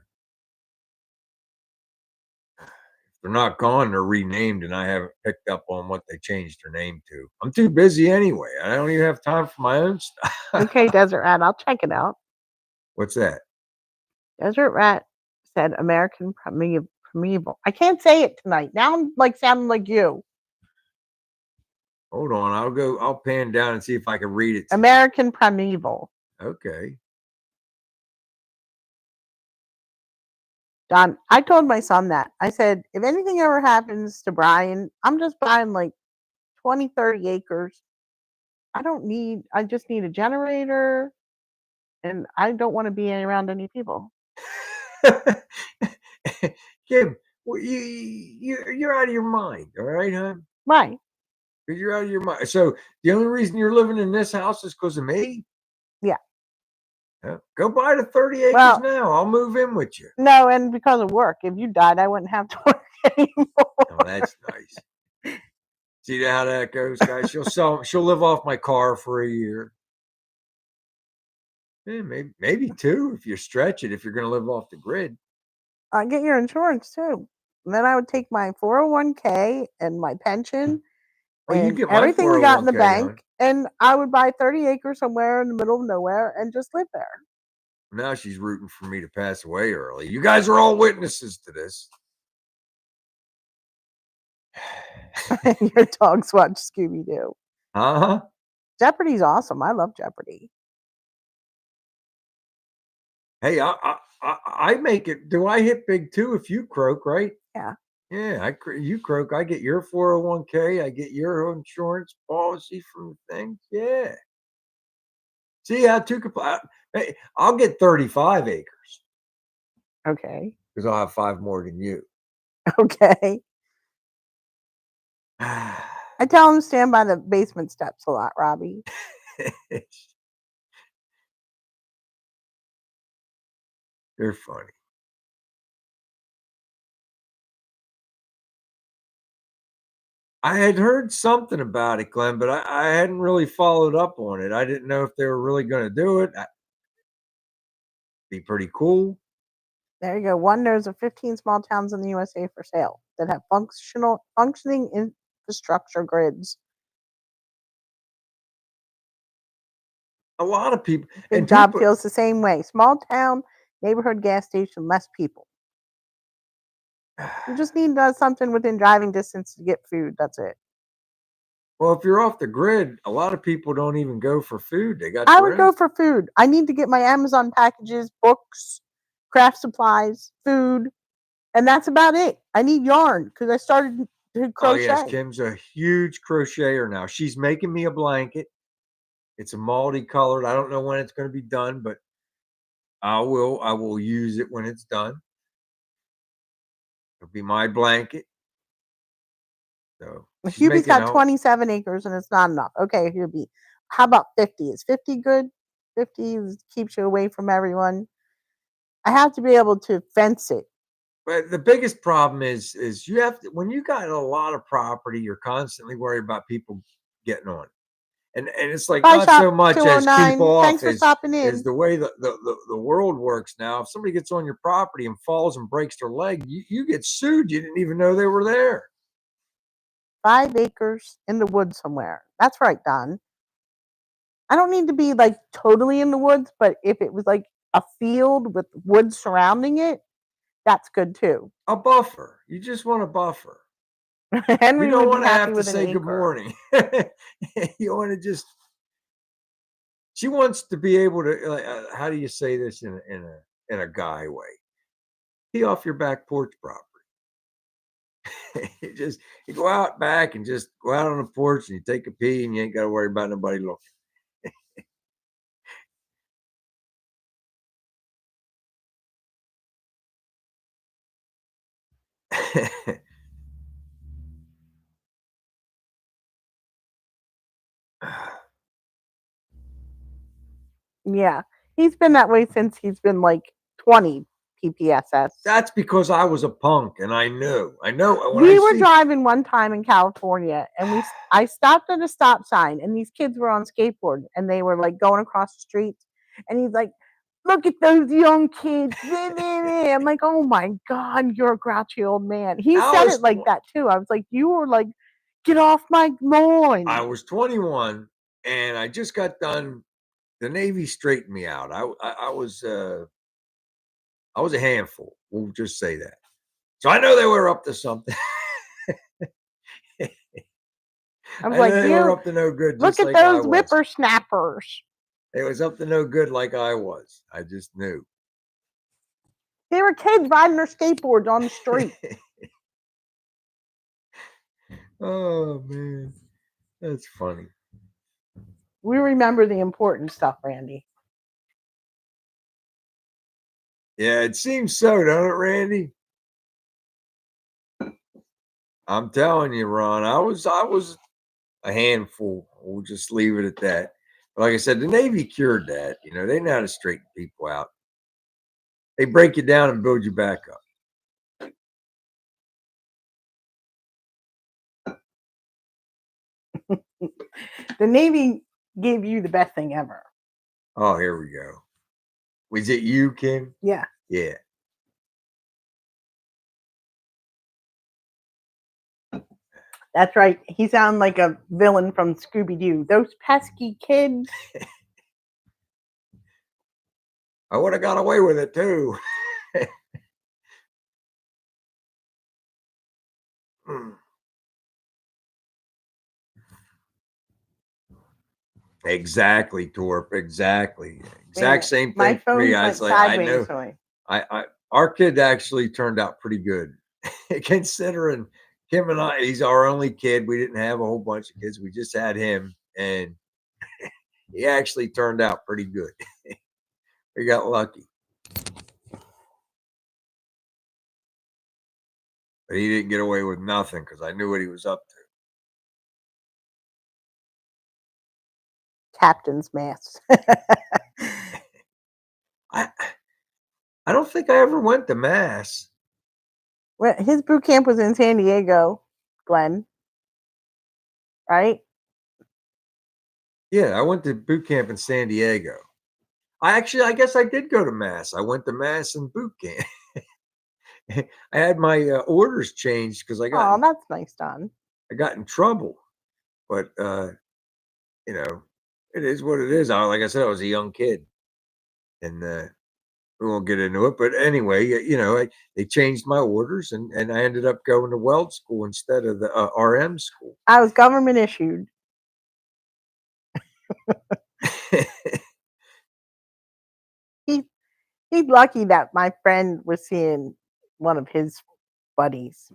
They're not gone, they're renamed, and I haven't picked up on what they changed their name to. I'm too busy anyway. I don't even have time for my own stuff. Okay, Desert Rat, I'll check it out. What's that? Desert Rat said American Primeval. I can't say it tonight. Now I'm like sounding like you. Hold on, I'll pan down and see if I can read it. American Primeval. Okay. Don, I told my son that. I said, if anything ever happens to Brian, I'm just buying like 20, 30 acres. I just need a generator, and I don't want to be around any people. Kim, well, you're out of your mind, all right, hon? Why? Because you're out of your mind. So the only reason you're living in this house is because of me? Yeah. Go buy the 30 acres now. I'll move in with you. No, and because of work. If you died, I wouldn't have to work anymore. Oh, that's nice. See how that goes, guys? She'll live off my car for a year. Yeah, maybe two if you stretch it, if you're going to live off the grid. I get your insurance too. And then I would take my 401k and my pension, Well, you and get my everything we got in the 401k, bank, hon. and I would buy 30 acres somewhere in the middle of nowhere and just live there. Now she's rooting for me to pass away early. You guys are all witnesses to this. Your dogs watch Scooby Doo. Uh-huh. Jeopardy's awesome. I love Jeopardy. Hey, I make it. Do I hit big too if you croak, right? Yeah. Yeah, you croak. I get your 401k. I get your insurance policy from things. Yeah. See how two could. Hey, I'll get 35 acres Okay. because I'll have 5 more than you. Okay. I tell them to stand by the basement steps a lot, Robbie. They're funny. I had heard something about it, Glenn, but I hadn't really followed up on it. I didn't know if they were really going to do it. Be pretty cool. There you go. One, there's 15 small towns in the USA for sale that have functioning infrastructure grids. A lot of people. Big job feels the same way. Small town, neighborhood gas station, less people. You just need something within driving distance to get food. That's it. Well, if you're off the grid, a lot of people don't even go for food. They got. I would go for food. I need to get my Amazon packages, books, craft supplies, food, and that's about it. I need yarn because I started to crochet. Oh yes, Kim's a huge crocheter now. She's making me a blanket. It's a multicolored. I don't know when it's going to be done, but I will use it when it's done. It'll be my blanket. So Hubie's got 27 acres and it's not enough. Okay, Hubie. How about 50? Is 50 good? 50 keeps you away from everyone. I have to be able to fence it. But the biggest problem is you have to, when you got a lot of property, you're constantly worried about people getting on. And it's like not so much as keep off is the way the world works now. If somebody gets on your property and falls and breaks their leg, you get sued. You didn't even know they were there. 5 acres in the woods somewhere. That's right, Don. I don't need to be like totally in the woods, but if it was like a field with woods surrounding it, that's good too. A buffer. You just want a buffer. Henry you don't want to have to say good morning. You want to just. She wants to be able to. How do you say this in a guy way? Be off your back porch property. You go out back and just go out on the porch and you take a pee and you ain't got to worry about nobody looking. Yeah, he's been that way since he's been like 20 PPSS. That's because I was a punk and I knew. We were driving one time in California and I stopped at a stop sign and these kids were on skateboard and they were like going across the streets and he's like, look at those young kids. I'm like, oh my God, you're a grouchy old man. He said it like that too. I was like, you were like, get off my lawn. I was 21 and I just got done. The Navy straightened me out. I was a handful. We'll just say that. So I know they were up to something. I was like, they were up to no good. Look at those whippersnappers. It was up to no good like I was. I just knew. They were kids riding their skateboards on the street. Oh, man. That's funny. We remember the important stuff, Randy. Yeah, it seems so, don't it, Randy? I'm telling you, Ron, I was a handful. We'll just leave it at that. But like I said, the Navy cured that. You know, they know how to straighten people out. They break you down and build you back up. The Navy gave you the best thing ever. Oh, here we go. Was it you, Kim? Yeah. Yeah. That's right. He sounded like a villain from Scooby Doo. Those pesky kids. I would have got away with it too. Mm. Exactly, Torp. Exactly. Wait a Exact minute. same My thing for me. phone I was went like, I sideways. know I our kid actually turned out pretty good. Considering Kim and I, he's our only kid. We didn't have a whole bunch of kids. We just had him, and he actually turned out pretty good. We got lucky, but he didn't get away with nothing because I knew what he was up to. Captain's mask. I I don't think I ever went to mass. Well, his boot camp was in San Diego, Glenn, right? Yeah, I went to boot camp in San Diego. I guess I did go to mass. I went to mass and boot camp. I had my orders changed because Oh, that's nice done. I got in trouble. But you know, it is what it is. Like I said, I was a young kid, and we won't get into it. But anyway, they changed my orders, and I ended up going to weld school instead of the RM school. I was government issued. He he's lucky that my friend was seeing one of his buddies.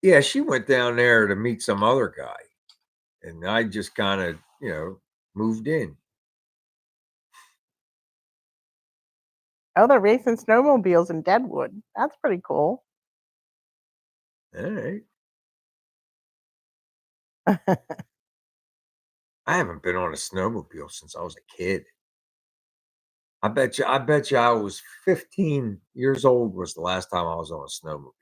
Yeah, she went down there to meet some other guy, and I just kind of moved in. Oh, they're racing snowmobiles in Deadwood. That's pretty cool. All right. I haven't been on a snowmobile since I was a kid. I bet you I was 15 years old was the last time I was on a snowmobile.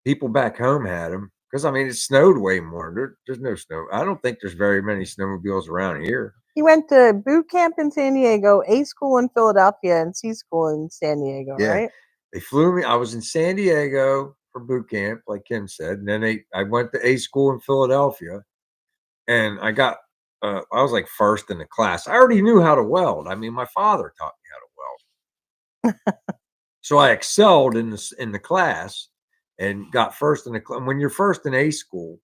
People back home had them because I mean it snowed way more. There's no snow. I don't think there's very many snowmobiles around here. He went to boot camp in San Diego, A school in Philadelphia, and C school in San Diego, Yeah, right? they flew me. I was in San Diego for boot camp, like Kim said, and then I went to A school in Philadelphia, and I got I was like first in the class. I already knew how to weld. I mean, my father taught me how to weld. So I excelled in the class and got first in the class. When you're first in A school,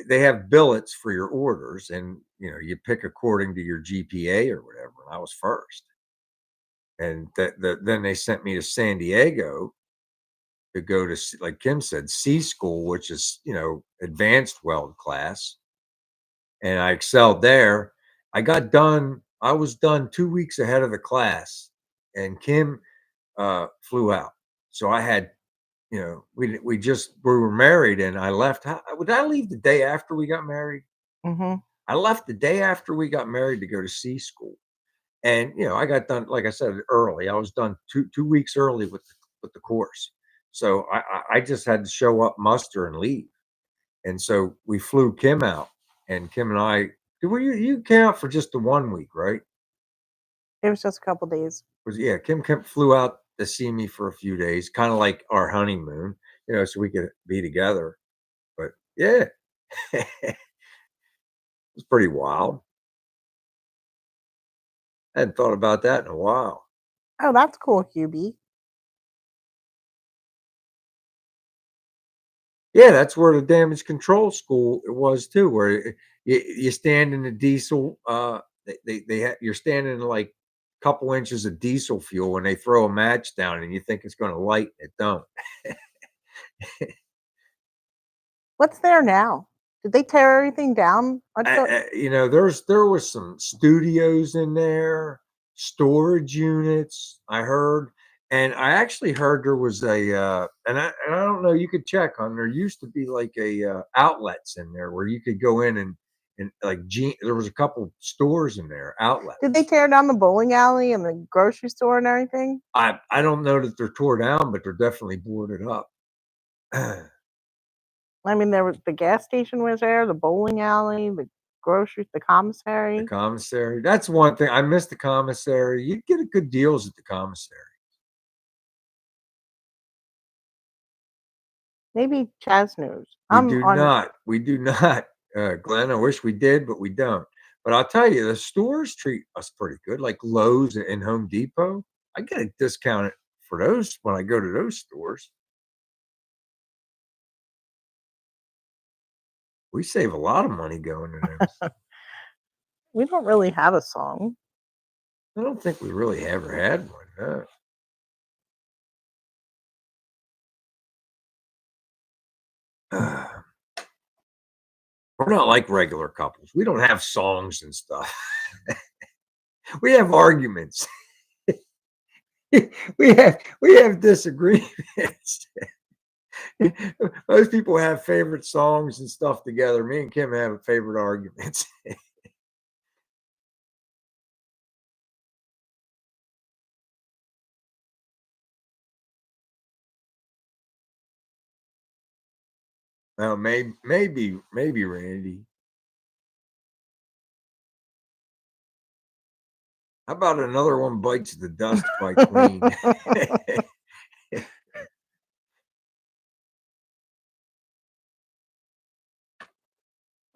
they have billets for your orders, and you pick according to your GPA or whatever. And I was first, and then they sent me to San Diego to go to like Kim said, C school, which is advanced weld class, and I excelled there. I got done. I was done 2 weeks ahead of the class, and Kim flew out. So I had we were married, and I left. Would I leave the day after we got married? Hmm. I left the day after we got married to go to C school, and I got done, like I said, early. I was done 2 weeks early with the course, so I just had to show up, muster, and leave. And so we flew Kim out, and Kim and I. Were you came out for just the 1 week, right? It was just a couple days. Yeah, Kim flew out to see me for a few days, kind of like our honeymoon, so we could be together. But yeah, it's pretty wild. I hadn't thought about that in a while. Oh, that's cool, Hubie. Yeah, that's where the damage control school it was too, where you stand in the diesel. You're standing in like a couple inches of diesel fuel, and they throw a match down, and you think it's going to light, it don't. What's there now? Did they tear everything down? I thought There was some studios in there, storage units. I heard, and I actually heard there was and I don't know. You could check on. There used to be like a outlets in there where you could go in and like there was a couple stores in there, did they outlets. tear down the bowling alley and the grocery store and everything? I don't know that they're tore down, but they're definitely boarded up. I mean, there was the gas station was there, the bowling alley, the grocery, the The commissary. commissary. That's one thing. I miss the commissary. You get good deals at the commissary. Maybe Chaz knows. We I'm do on. not. We do not, Glenn. I wish we did, but we don't. But I'll tell you, the stores treat us pretty good, like Lowe's and Home Depot. I get a discount for those when I go to those stores. We save a lot of money going to those. We don't really have a song. I don't think we really ever had one. No. We're not like regular couples. We don't have songs and stuff. We have arguments. we have disagreements. Most people have favorite songs and stuff together. Me and Kim have favorite arguments. Well, maybe Randy. How about another one bites the dust by Queen?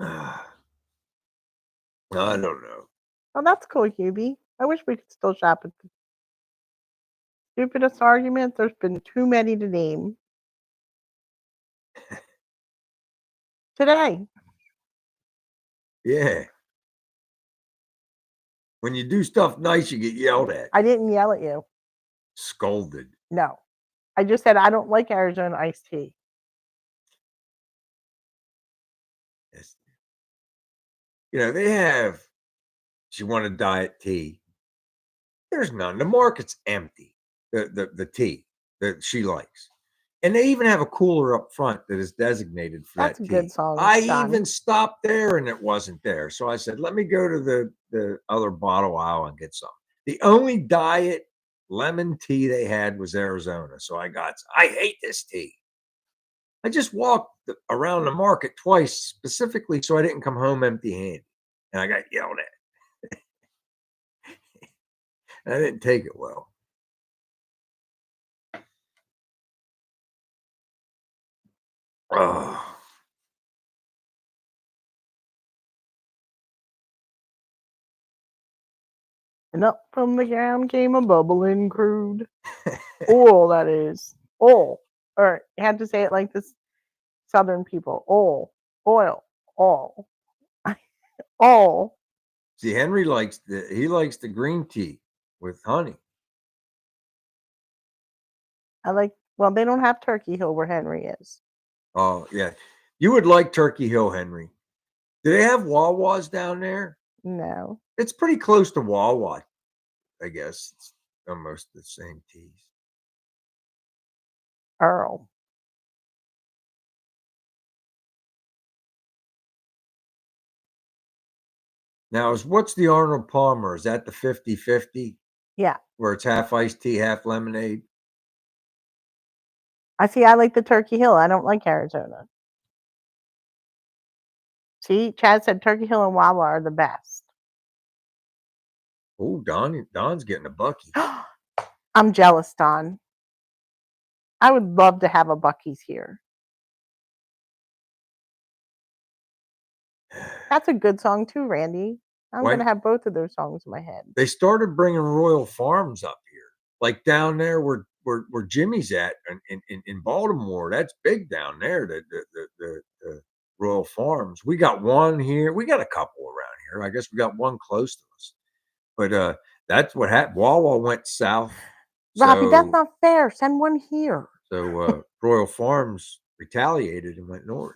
I don't know. Oh, that's cool, Hubie. I wish we could still shop at the stupidest arguments. There's been too many to name. Today. Yeah. When you do stuff nice, you get yelled at. I didn't yell at you. Scolded. No. I just said I don't like Arizona iced tea. Yes. They have, she wanted diet tea. There's none. The market's empty. The tea that she likes. And they even have a cooler up front that is designated for That's that a tea. good song, I John. even stopped there and it wasn't there. So I said, let me go to the other bottle aisle and get some. The only diet lemon tea they had was Arizona. So I hate this tea. I just walked around the market twice specifically so I didn't come home empty-handed. And I got yelled at. I didn't take it well. Oh. And up from the ground came a bubbling crude. Oil, that is. Oil. Or you had to say it like this Southern people. Oil. Oil. Oil. Oil. See, Henry likes the green tea with honey. Well, they don't have Turkey Hill where Henry is. Oh, yeah. You would like Turkey Hill, Henry. Do they have Wawas down there? No. It's pretty close to Wawa, I guess. It's almost the same teas. Earl. Now, what's the Arnold Palmer? Is that the 50-50? Yeah. Where it's half iced tea, half lemonade? I like the Turkey Hill. I don't like Arizona. See, Chad said Turkey Hill and Wawa are the best. Oh, Don's getting a Bucky. I'm jealous, Don. I would love to have a Bucky's here. That's a good song too, Randy. I'm going to have both of those songs in my head. They started bringing Royal Farms up here, like down there where Jimmy's at in Baltimore. That's big down there. The Royal Farms. We got one here. We got a couple around here. I guess we got one close to us. But that's what happened. Wawa went south. Robbie, that's not fair. Send one here. So Royal Farms retaliated and went north.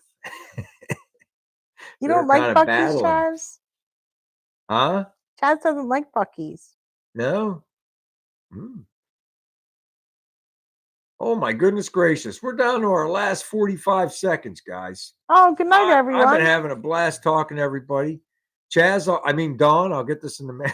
You don't like Buc-ee's, Chaz? Huh? Chaz doesn't like Buc-ee's. No. Oh my goodness gracious. We're down to our last 45 seconds, guys. Oh, good night, everyone. I've been having a blast talking to everybody. Chaz, Dawn, I'll get this in the mail.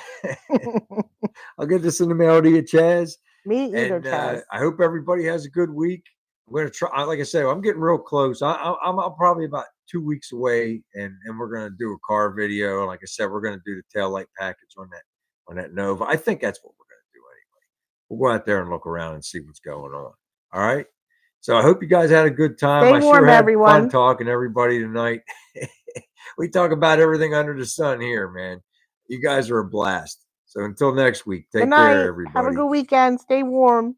I'll get this in the mail to you, Chaz. Me either, Chaz. I hope everybody has a good week. I'm going to try, like I said, I'm getting real close. I'm probably about 2 weeks away, and we're going to do a car video. Like I said, we're going to do the tail light package on that Nova. I think that's what we're going to do anyway. We'll go out there and look around and see what's going on. All right. So I hope you guys had a good time. Stay I sure warm, had fun everyone. talking to everybody tonight. We talk about everything under the sun here, man. You guys are a blast. So until next week, Good take care, night. Have a everybody. good weekend. Stay warm.